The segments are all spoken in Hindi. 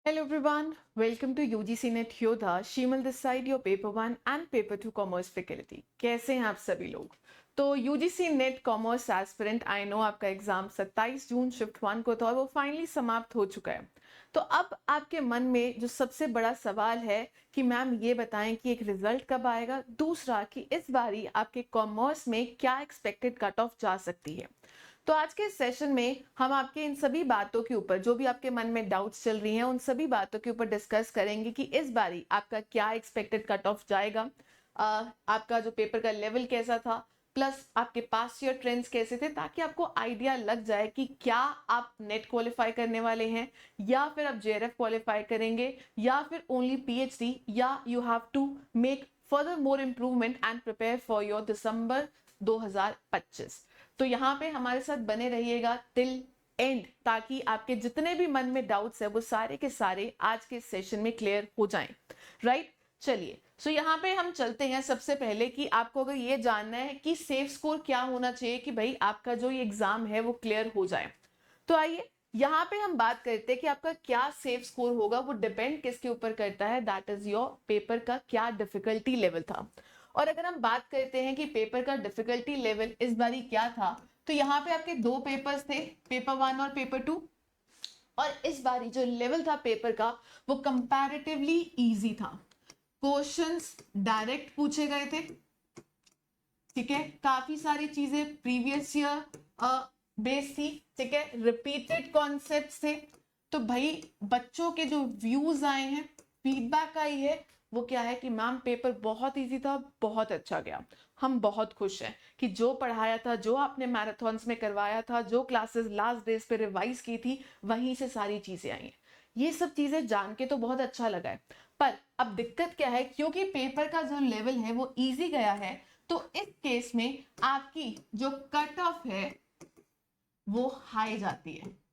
Hello everyone, welcome to UGC Net Yoda. शीमल this side your paper 1 and paper 2 commerce faculty. कैसे हैं आप सभी लोग? तो UGC NET commerce aspirant, I know आपका एग्जाम 27 जून शिफ्ट 1 को था और वो फाइनली समाप्त हो चुका है। तो अब आपके मन में जो सबसे बड़ा सवाल है कि मैम ये बताएं कि एक रिजल्ट कब आएगा, दूसरा कि इस बारी आपके कॉमर्स में क्या एक्सपेक्टेड कट ऑफ जा सकती है। तो आज के सेशन में हम आपके इन सभी बातों के ऊपर, जो भी आपके मन में डाउट्स चल रही हैं, उन सभी बातों के ऊपर डिस्कस करेंगे कि इस बारी आपका क्या एक्सपेक्टेड कट ऑफ जाएगा, आपका जो पेपर का लेवल कैसा था, प्लस आपके पास्ट ईयर ट्रेंड्स कैसे थे, ताकि आपको आइडिया लग जाए कि क्या आप नेट क्वालिफाई करने वाले हैं या फिर आप जेआरएफ क्वालिफाई करेंगे या फिर ओनली पीएचडी, या you have to make further more improvement and prepare for your December 2025। तो यहाँ पे हमारे साथ बने रहिएगा टिल एंड, ताकि आपके जितने भी मन में डाउट्स है वो सारे के सारे आज के सेशन में क्लियर हो जाएं। राइट, चलिए सो यहाँ पे हम चलते हैं। सबसे पहले कि आपको अगर ये जानना है कि सेफ स्कोर क्या होना चाहिए कि भाई आपका जो ये एग्जाम है वो क्लियर हो जाए, तो आइए यहाँ पे हम बात करते हैं कि आपका क्या सेफ स्कोर होगा। वो डिपेंड किसके ऊपर करता है, दैट इज योर पेपर का क्या डिफिकल्टी लेवल था। और अगर हम बात करते हैं कि पेपर का डिफिकल्टी लेवल इस बारी क्या था, तो यहाँ पे आपके दो पेपर्स थे, पेपर 1 और पेपर 2। और इस बारी जो लेवल था पेपर का वो कंपैरेटिवली इजी था। क्वेश्चंस डायरेक्ट पूछे गए थे, ठीक है, काफी सारी चीजें प्रीवियस ईयर बेस थी, ठीक है, रिपीटेड कॉन्सेप्ट्स थे। तो भाई बच्चों के जो व्यूज आए हैं, फीडबैक आई है, वो क्या है कि मैम पेपर बहुत इजी था, बहुत अच्छा गया। हम बहुत खुश हैं कि जो पढ़ाया था, जो आपने मैराथन्स में करवाया था, जो क्लासेस लास्ट डेज पे रिवाइज की थी, वहीं से सारी चीजें आई हैं। ये सब चीजें जान के तो बहुत अच्छा लगा है। पर अब दिक्कत क्या है, क्योंकि पेपर का जो लेवल है वो इजी गया है, तो इस केस में आपकी जो कट ऑफ है वो हाई जाती है।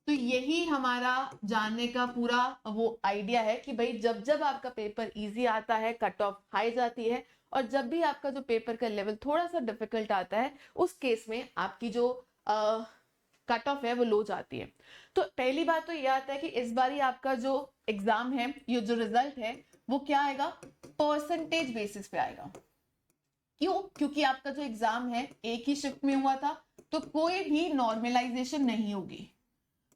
तो यही हमारा जानने का पूरा वो आइडिया है कि भाई जब जब आपका पेपर इजी आता है कट ऑफ हाई जाती है, और जब भी आपका जो पेपर का लेवल थोड़ा सा डिफिकल्ट आता है उस केस में आपकी जो कट ऑफ है वो लो जाती है। तो पहली बात तो यह आता है कि इस बारी आपका जो एग्जाम है, ये जो रिजल्ट है वो क्या आएगा, परसेंटेज बेसिस पे आएगा। क्यों? क्योंकि आपका जो एग्जाम है एक ही शिफ्ट में हुआ था, तो कोई भी नॉर्मलाइजेशन नहीं होगी।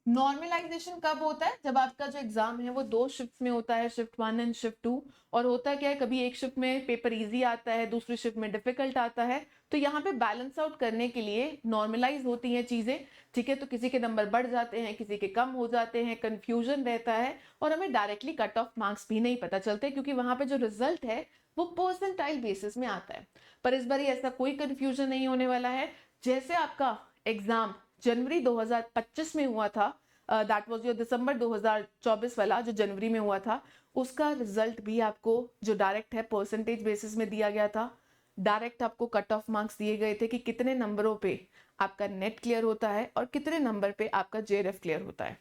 नॉर्मलाइजेशन कब होता है, जब आपका जो एग्जाम है वो दो शिफ्ट में होता है, शिफ्ट 1 एंड शिफ्ट 2। और होता क्या है, कभी एक शिफ्ट में पेपर इजी आता है, दूसरी शिफ्ट में डिफिकल्ट आता है। तो यहाँ पे बैलेंस आउट करने के लिए नॉर्मलाइज होती हैं चीजें, ठीक है। तो किसी के नंबर बढ़ जाते हैं, किसी के कम हो जाते हैं, कंफ्यूजन रहता है, और हमें डायरेक्टली कट ऑफ मार्क्स भी नहीं पता चलते, क्योंकि वहां पे जो रिजल्ट है वो परसेंटाइल बेसिस में आता है। पर इस बार ऐसा कोई कंफ्यूजन नहीं होने वाला है। जैसे आपका एग्जाम जनवरी 2025 में हुआ था, दैट वाज योर दिसंबर 2024 वाला जो जनवरी में हुआ था, उसका रिजल्ट भी आपको जो डायरेक्ट है परसेंटेज बेसिस में दिया गया था। डायरेक्ट आपको कट ऑफ मार्क्स दिए गए थे कि कितने नंबरों पे आपका नेट क्लियर होता है और कितने नंबर पे आपका जेआरएफ क्लियर होता है।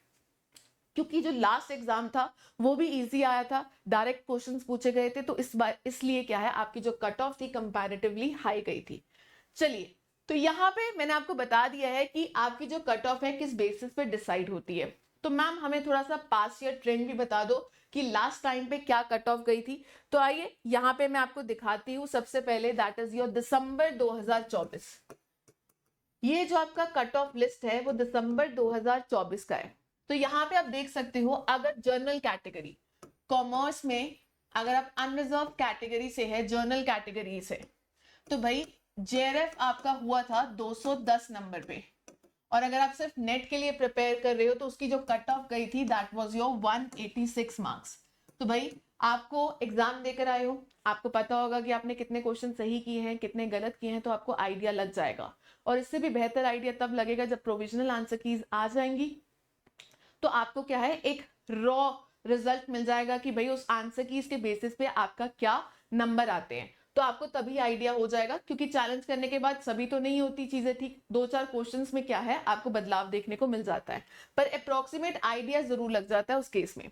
क्योंकि जो लास्ट एग्जाम था वो भी इजी आया था, डायरेक्ट क्वेश्चंस पूछे गए थे, तो इस बार इसलिए क्या है, आपकी जो कट ऑफ थी कंपैरेटिवली हाई गई थी। चलिए, तो यहाँ पे मैंने आपको बता दिया है कि आपकी जो कट ऑफ है किस बेसिस पे डिसाइड होती है। तो मैम हमें थोड़ा सा पास्ट ईयर ट्रेंड भी बता दो कि लास्ट टाइम पे क्या कट ऑफ गई थी। तो आइए यहाँ पे मैं आपको दिखाती हूँ। सबसे पहले दैट इज योर दिसंबर 2024। ये जो आपका कट ऑफ लिस्ट है वो दिसंबर 2024 का है। तो यहाँ पे आप देख सकते हो, अगर जनरल कैटेगरी कॉमर्स में अगर आप अनरिजर्व कैटेगरी से है, जनरल कैटेगरी से, तो भाई जेआरएफ आपका हुआ था 210 नंबर पे। और अगर आप सिर्फ नेट के लिए प्रिपेयर कर रहे हो तो उसकी जो कट ऑफ गई थी दैट वाज योर 186 मार्क्स। तो भाई आपको एग्जाम देकर आए हो, आपको पता होगा कि आपने कितने क्वेश्चन सही किए हैं, कितने गलत किए हैं, तो आपको आइडिया लग जाएगा। और इससे भी बेहतर आइडिया तब लगेगा जब प्रोविजनल आंसर कीज आ जाएंगी, तो आपको क्या है, एक रॉ रिजल्ट मिल जाएगा कि भाई उस आंसर कीज के बेसिस पे आपका क्या नंबर आते हैं। तो आपको तभी आइडिया हो जाएगा, क्योंकि चैलेंज करने के बाद सभी तो नहीं होती चीजें ठीक, दो चार क्वेश्चंस में क्या है आपको बदलाव देखने को मिल जाता है, पर अप्रोक्सीमेट आइडिया जरूर लग जाता है उस केस में।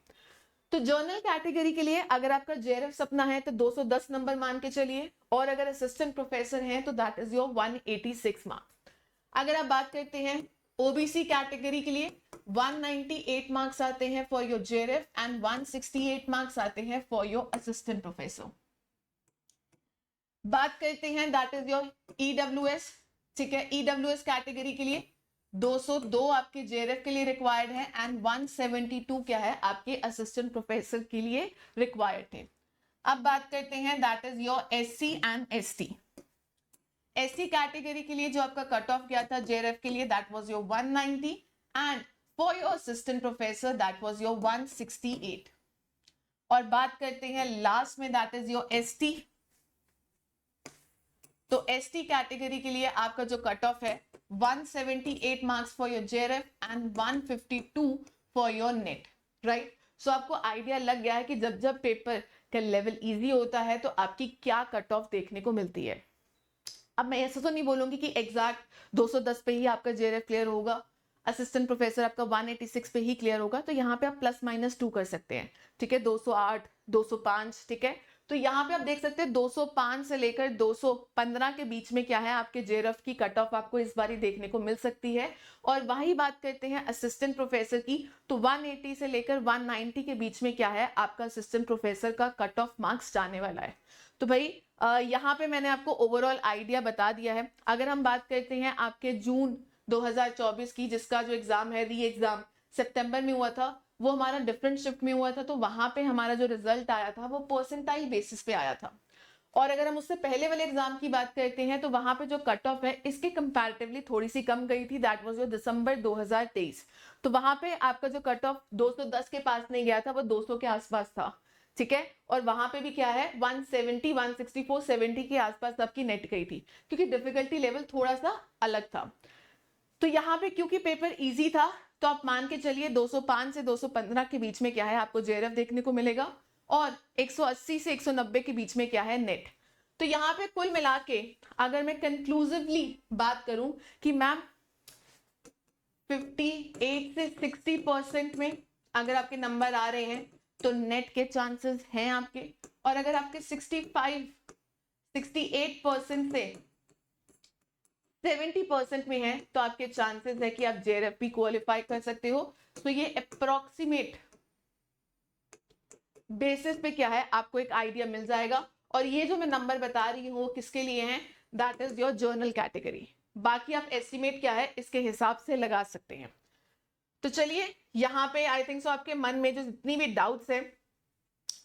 तो जर्नल कैटेगरी के लिए अगर आपका जेआरएफ सपना है तो 210 नंबर मान के चलिए, और अगर असिस्टेंट प्रोफेसर हैं तो दैट इज योर 186 मार्क्स। अगर आप बात करते हैं ओबीसी कैटेगरी के लिए, 198 मार्क्स आते हैं for your JRF and 168 marks आते हैं फॉर योर असिस्टेंट प्रोफेसर। बात करते हैं दैट इज योर ईडब्ल्यूएस, ठीक है। ईडब्ल्यूएस कैटेगरी के लिए 202 आपके जेआरएफ के लिए रिक्वायर्ड है एंड 172 क्या है आपके असिस्टेंट प्रोफेसर के लिए रिक्वायर्ड थे। अब बात करते हैं that is your SC and ST. SC category के लिए जो आपका कट ऑफ गया था जेआरएफ के लिए that was your 190 and for your assistant professor that was your 168। और बात करते हैं लास्ट में दैट इज योर एसटी। तो एसटी कैटेगरी के लिए आपका जो कट ऑफ है 178 marks for your JRF and 152 for your NET, right. So आपको आइडिया लग गया है कि जब जब पेपर का लेवल इजी होता है तो आपकी क्या कट ऑफ देखने को मिलती है। अब मैं ऐसा तो नहीं बोलूंगी कि एग्जैक्ट 210 पे ही आपका जेआरएफ क्लियर होगा, असिस्टेंट प्रोफेसर आपका 186 पे ही क्लियर होगा, तो यहाँ पे आप +-2 कर सकते हैं, ठीक है। 208, 205, ठीक है। तो यहाँ पे आप देख सकते हैं 205 से लेकर 215 के बीच में क्या है आपके जेआरएफ की कट ऑफ आपको इस बारी देखने को मिल सकती है। और वही बात करते हैं असिस्टेंट प्रोफेसर की, तो 180 से लेकर 190 के बीच में क्या है आपका असिस्टेंट प्रोफेसर का कट ऑफ मार्क्स जाने वाला है। तो भाई यहाँ पे मैंने आपको ओवरऑल आइडिया बता दिया है। अगर हम बात करते हैं आपके जून 2024 की, जिसका जो एग्जाम है री एग्जाम सितंबर में हुआ था, वो हमारा डिफरेंट शिफ्ट में हुआ था, तो वहां पे हमारा जो रिजल्ट आया था वो परसेंटाइल बेसिस पे आया था। और अगर हम उससे पहले वाले एग्जाम की बात करते हैं तो वहां पे जो कट ऑफ है इसके कंपैरेटिवली थोड़ी सी कम गई थी, दैट वाज योर दिसंबर 2023। तो वहां पे आपका जो कट ऑफ 210 के पास नहीं गया था, वो 200 के आसपास था, ठीक है। और वहां पे भी क्या है 170, 164, 70 के आसपास सबकी नेट गई थी, क्योंकि डिफिकल्टी लेवल थोड़ा सा अलग था। तो यहाँ पे क्योंकि पेपर इजी था तो आप मान के चलिए 205 से 215 के बीच में क्या है आपको जेआरएफ देखने को मिलेगा और 180 से 190 के बीच में क्या है नेट। तो यहाँ पे कुल मिला के अगर मैं कंक्लूसिवली बात करूं कि मैम 58 से 60% में अगर आपके नंबर आ रहे हैं तो नेट के चांसेस हैं आपके, और अगर आपके 68% से 70% में है तो आपके चांसेस है कि आप जेआरएफ भी क्वालिफाई कर सकते हो। तो ये अप्रोक्सीमेट बेसिस पे क्या है आपको एक आइडिया मिल जाएगा। और ये जो मैं नंबर बता रही हूँ किसके लिए हैं, that is your general category. बाकी आप एस्टिमेट क्या है इसके हिसाब से लगा सकते हैं। तो चलिए यहाँ पे आई थिंक सो आपके मन में जो जितनी भी डाउट्स है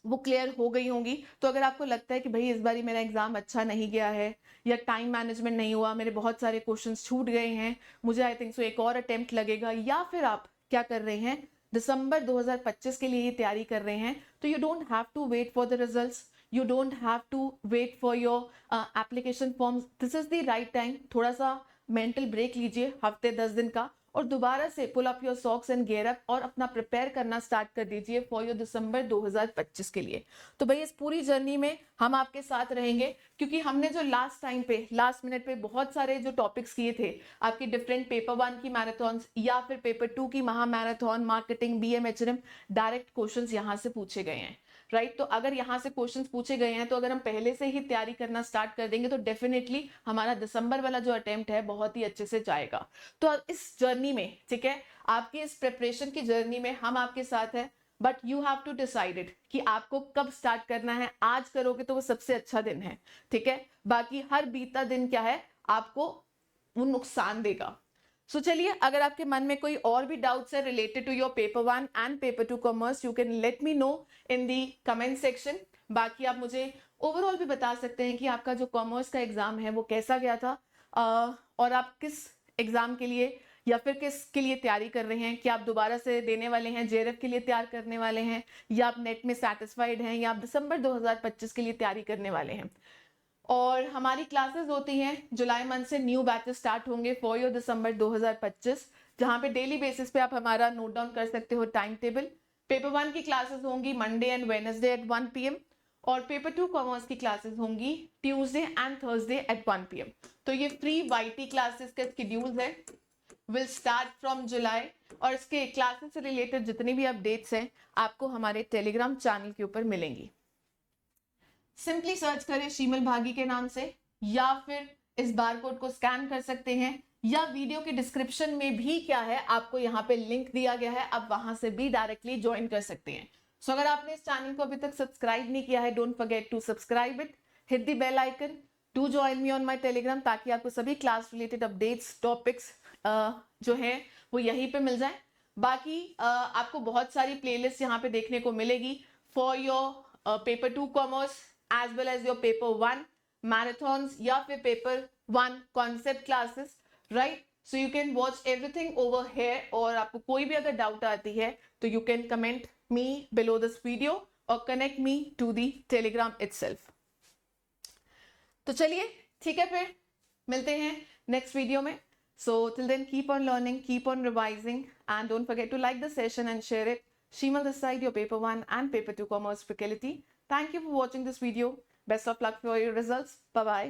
वो क्लियर हो गई होंगी। तो अगर आपको लगता है कि भाई इस बारी मेरा एग्जाम अच्छा नहीं गया है या टाइम मैनेजमेंट नहीं हुआ, मेरे बहुत सारे क्वेश्चंस छूट गए हैं, मुझे आई थिंक सो एक और अटेम्प्ट लगेगा, या फिर आप क्या कर रहे हैं दिसंबर 2025 के लिए ये तैयारी कर रहे हैं, तो you don't have to wait for the results, you don't have to wait for your application forms, this is the right time. थोड़ा सा मेंटल ब्रेक लीजिए हफ्ते 10 दिन का और दोबारा से pull up your socks and gear up और अपना प्रिपेयर करना स्टार्ट कर दीजिए फॉर योर दिसंबर 2025 के लिए। तो भाई इस पूरी जर्नी में हम आपके साथ रहेंगे, क्योंकि हमने जो लास्ट टाइम पे लास्ट मिनट पे बहुत सारे जो टॉपिक्स किए थे आपकी डिफरेंट पेपर 1 की मैराथन्स या फिर पेपर 2 की महा marathon, marketing, BM HRM, direct questions यहाँ से पूछे गए हैं, राइट। तो अगर यहाँ से क्वेश्चंस पूछे गए हैं तो अगर हम पहले से ही तैयारी करना स्टार्ट कर देंगे तो डेफिनेटली हमारा दिसंबर वाला जो अटेम्प्ट है बहुत ही अच्छे से जाएगा। तो इस जर्नी में, ठीक है, आपकी इस प्रिपरेशन की जर्नी में हम आपके साथ हैं, but you have to decided कि आपको कब स्टार्ट करना है। आज करोगे तो वो सबसे अच्छा दिन है, ठीक है, बाकी हर बीता दिन क्या है आपको वो नुकसान देगा। सो चलिए, अगर आपके मन में कोई और भी डाउट्स है related to your paper 1 and paper 2 commerce, you can let me know in the comment section. बाकी आप मुझे ओवरऑल भी बता सकते हैं कि आपका जो कॉमर्स का एग्जाम है वो कैसा गया था, और आप किस एग्जाम के लिए या फिर किसके लिए तैयारी कर रहे हैं, कि आप दोबारा से देने वाले हैं, जेआरएफ के लिए तैयार करने वाले हैं, या आप नेट में सेटिस्फाइड हैं, या आप दिसंबर 2025 के लिए तैयारी करने वाले हैं। और हमारी क्लासेस होती हैं जुलाई मंथ से, न्यू बैचेस स्टार्ट होंगे फॉर योर दिसंबर 2025, जहां पे डेली बेसिस पे आप हमारा नोट डाउन कर सकते हो टाइम टेबल। पेपर 1 की क्लासेस होंगी Monday and Wednesday at 1 PM, और पेपर 2 कॉमर्स की क्लासेस होंगी Tuesday and Thursday at 1 PM। तो ये फ्री YT क्लासेस का शेड्यूल है, विल स्टार्ट फ्रॉम जुलाई, और इसके क्लासेस से रिलेटेड जितनी भी अपडेट्स हैं आपको हमारे टेलीग्राम चैनल के ऊपर मिलेंगी। सिंपली सर्च करें शीमल भागी के नाम से, या फिर इस बारकोड को स्कैन कर सकते हैं, या वीडियो के डिस्क्रिप्शन में भी क्या है आपको यहाँ पे लिंक दिया गया है, आप वहां से भी डायरेक्टली ज्वाइन कर सकते हैं। सो अगर आपने इस चैनल को अभी तक सब्सक्राइब नहीं किया है, don't forget to subscribe it, hit the bell icon, to join me on my Telegram, ताकि आपको सभी क्लास रिलेटेड अपडेट्स, टॉपिक्स जो है वो यहीं पे मिल जाए। बाकी आपको बहुत सारी प्लेलिस्ट यहाँ पे देखने को मिलेगी for your paper 2 commerce as well as your paper 1 marathons या फिर paper 1 concept classes, right? So you can watch everything over here, और आपको कोई भी अगर डाउट आती है तो you can comment me below this video और connect me to the Telegram itself. तो चलिए ठीक है, फिर मिलते हैं नेक्स्ट वीडियो में। So till then, keep on learning, keep on revising, and don't forget to like the session and share it. Shimal this side, your paper 1 and paper 2 commerce faculty. Thank you for watching this video. Best of luck for your results. Bye bye.